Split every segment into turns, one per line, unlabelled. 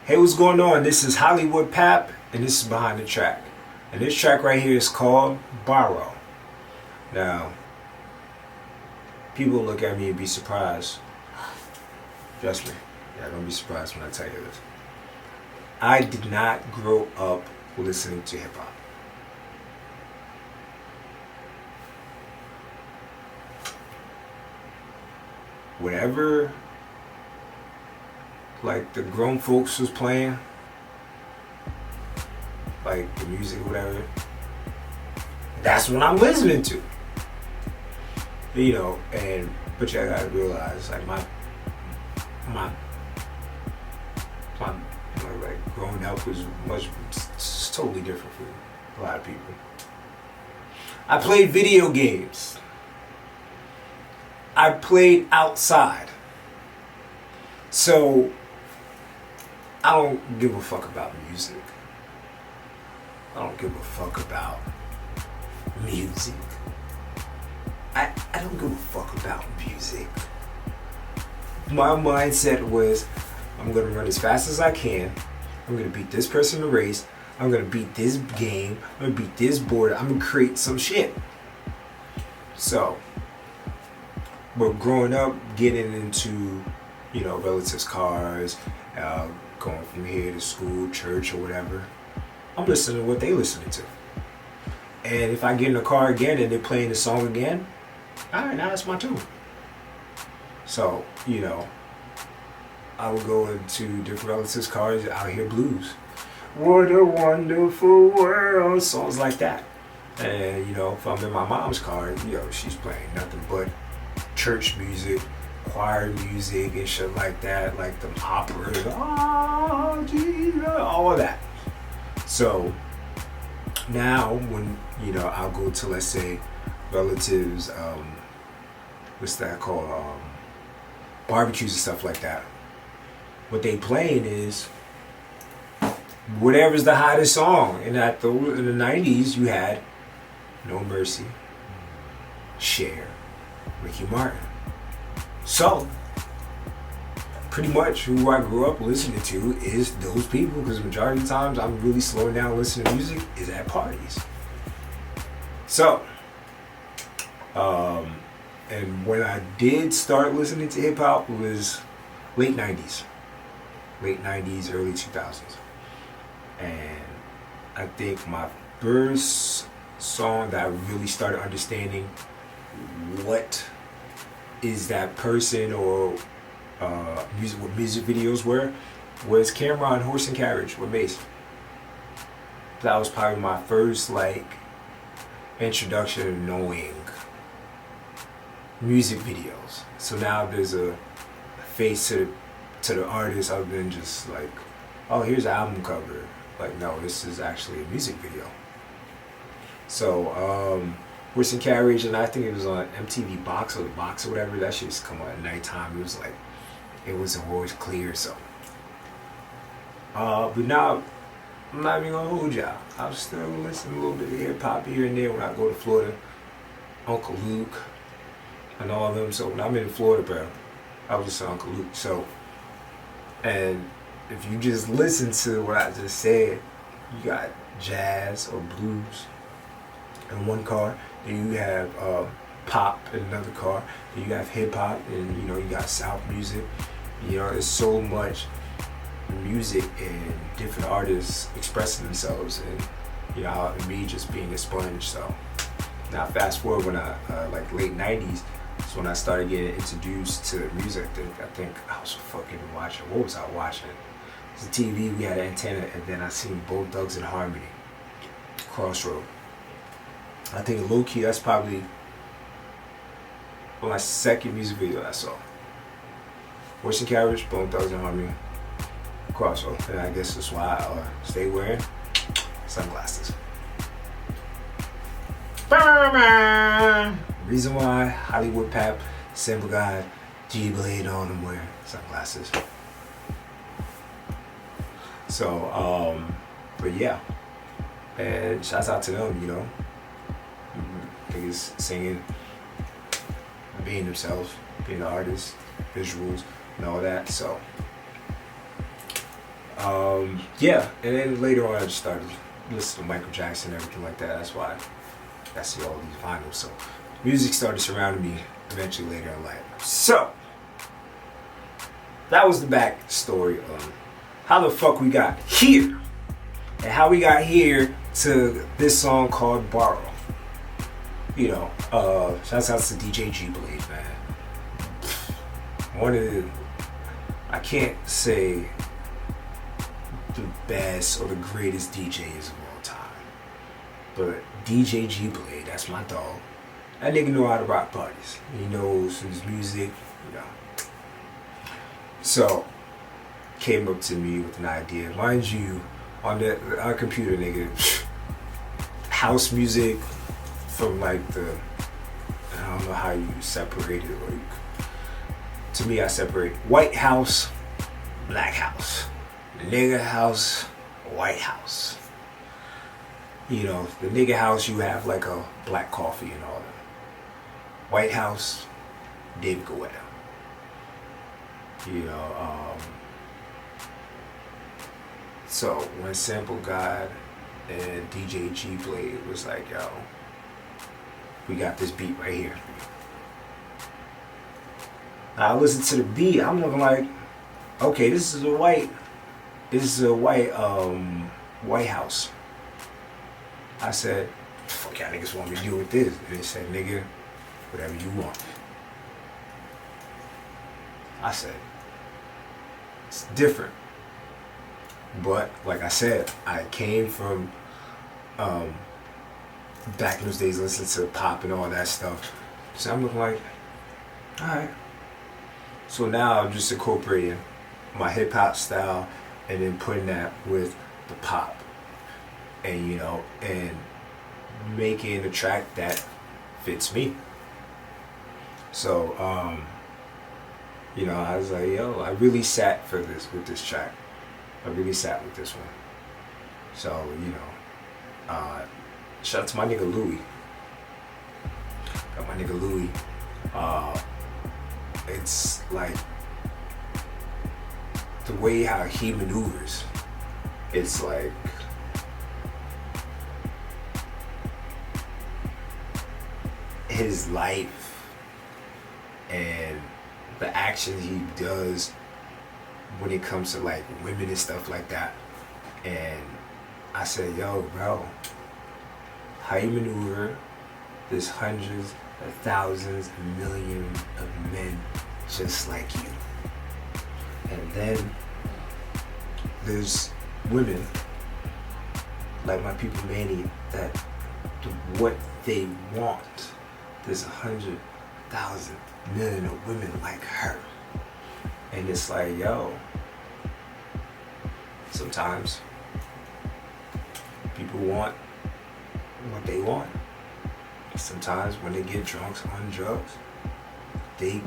Hey, what's going on? This is Hollywood Pap, and this is Behind the Track. And this track right here is called Borrow. Now, people look at me and be surprised. Trust me. Yeah, don't be surprised when I tell you this. I did not grow up listening to hip hop. Whatever, like, the grown folks was playing, like the music, whatever, that's what I'm listening to. You know, but you gotta realize, like, my like, growing up was it's totally different for a lot of people. I played video games. I played outside. So I don't give a fuck about music. I don't give a fuck about music. I don't give a fuck about music. My mindset was, I'm gonna run as fast as I can. I'm gonna beat this person in the race. I'm gonna beat this game. I'm gonna beat this board. I'm gonna create some shit. So, but growing up, getting into, you know, relatives' cars, going from here to school, church, or whatever, I'm listening to what they listening to. And if I get in the car again and they're playing the song again, alright, now it's my tune. So, you know, I would go into different relatives' cars, I'll hear blues. What a wonderful world, songs like that. And, you know, if I'm in my mom's car, you know, she's playing nothing but church music, choir music, and shit like that, like the operas, all of that. So now, when, you know, I'll go to, let's say, relatives, what's that called, barbecues and stuff like that. What they playing is whatever's the hottest song. And in the 90s, you had No Mercy, Cher, Ricky Martin. So, pretty much who I grew up listening to is those people, because the majority of the times I'm really slowing down listening to music is at parties. So, and when I did start listening to hip hop, it was late 90s, early 2000s. And I think my first song that I really started understanding what is that person or what music videos were was Cameron Horse and Carriage with Mace. That was probably my first, like, introduction to knowing music videos. So now there's a face to the artist other than just like, oh, here's an album cover. Like, no, this is actually a music video. So Horse and Carriage, and I think it was on MTV Box or the Box or whatever. That shit used to come on at nighttime. It was like, it wasn't always clear. So but now I'm not even gonna hold y'all. I'll still listen a little bit of hip hop here and there when I go to Florida. Uncle Luke and all of them. So when I'm in Florida, bro, I was just Uncle Luke. So, and if you just listen to what I just said, you got jazz or blues in one car, then you have pop in another car, then you have hip hop, and, you know, you got South music. You know, there's so much music and different artists expressing themselves, and, you know, me just being a sponge. So now fast forward, when I like late 90s, that's when I started getting introduced to music. I think I was fucking watching, what was I watching? It was the TV, we had an antenna, and then I seen Bone Thugs-n-Harmony, Crossroad. I think low key, that's probably my second music video I saw. Horse and Carriage, Bone Thugs-n-Harmony, Crossroad. And I guess that's why I stay wearing sunglasses. Reason why Hollywood Pap, Simple God, G Blade, all them wearing sunglasses. So, but yeah. And shouts out to them, you know. Niggas singing, being themselves, being the artists, visuals, and all that. So, Yeah, and then later on I just started listening to Michael Jackson and everything like that. That's why I see all these vinyls. So music started surrounding me eventually later in life. So that was the backstory of how the fuck we got here. And how we got here to this song called Borrow. You know, shouts out to DJ G Blade, man. One of the, I can't say the best or the greatest DJs of all time, but DJ G Blade, that's my dog. That nigga know how to rock parties. He knows his music, you know. So, came up to me with an idea. Mind you, on our computer, nigga, house music from like the, I don't know how you separate it. Like, to me, I separate white house, black house, nigga house, white house. You know, the nigga house, you have like a black coffee and all that. White house, David Guetta. You know, so when Sample God and DJ G Blade was like, yo, we got this beat right here. I listened to the beat, I'm looking like, okay, this is a white White House. I said, fuck y'all niggas want me to do with this? And they said, nigga, whatever you want. I said, it's different. But like I said, I came from back in those days listening to pop and all that stuff. So I'm looking like, alright. So now I'm just incorporating my hip hop style and then putting that with the pop. And you know, and making a track that fits me. So you know, I was like, yo, I really sat for this with this track. I really sat with this one. So, you know, shout out to my nigga Louie. Got my nigga Louie. It's like the way how he maneuvers. It's like his life and the actions he does when it comes to like women and stuff like that. And I said, yo, bro, how you maneuver, there's hundreds of thousands, millions of men just like you. And then there's women like my people Manny that what they want, there's 100,000 million of women like her. And it's like, yo, sometimes people want what they want. Sometimes when they get drunk on drugs, they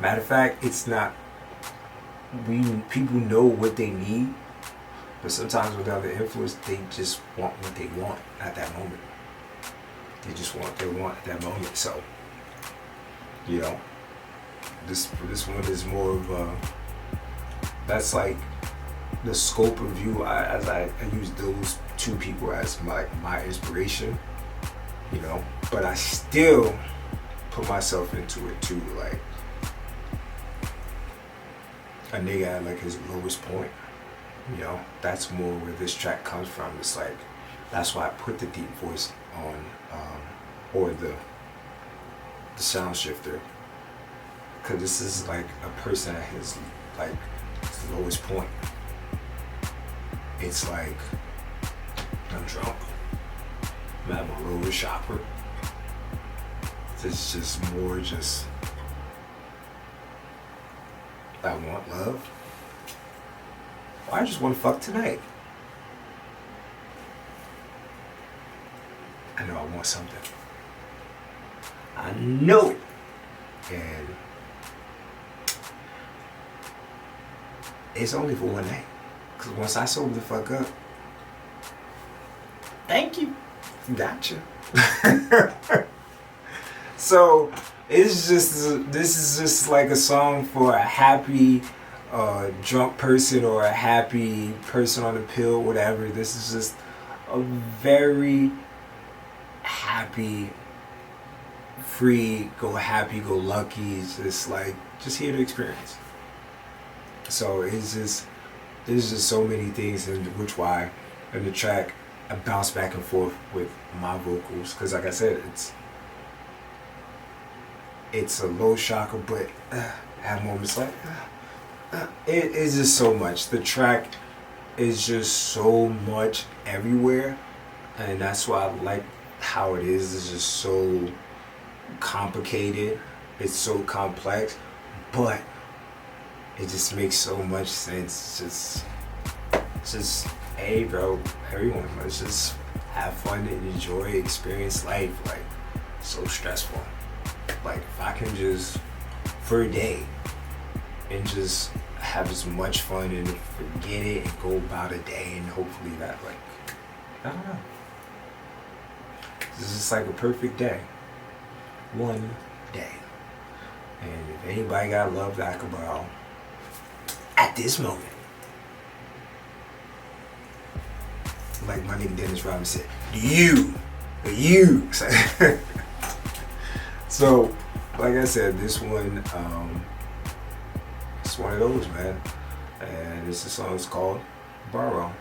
matter of fact, it's not, people know what they need, but sometimes without the influence, they just want what they want at that moment. They just want what they want at that moment. So, you know, this one is more of a, that's like the scope of view. I use those two people as my inspiration, you know, but I still put myself into it too. Like a nigga at like his lowest point, you know, that's more where this track comes from. It's like, that's why I put the deep voice on, or the sound shifter, because this is like a person at his like his lowest point. It's like, I'm drunk, I'm at my lowest shopper. It's just more just, I want love. Or I just want to fuck tonight. I know I want something. I know it. And it's only for one night. Because once I sober the fuck up, thank you. Gotcha. So it's just, this is just like a song for a happy a drunk person or a happy person on a pill, whatever. This is just a very happy, free, go happy, go lucky. It's just like, just here to experience. So there's just so many things, in which why in the track I bounce back and forth with my vocals, because like I said, it's a low shocker, but I have moments like it is just so much. The track is just so much everywhere, and that's why I like how it is. It's just so complicated. It's so complex, but it just makes so much sense. Just hey, bro, everyone, let's just have fun and enjoy, experience life. Like, so stressful. Like, if I can just, for a day, and just have as much fun and forget it and go about a day, and hopefully that, like, I don't know. This is just like a perfect day. One day. And if anybody got love that I could borrow at this moment, like my nigga Dennis Rodman said, you. So, like I said, this one, it's one of those, man. And this song is called Borrow.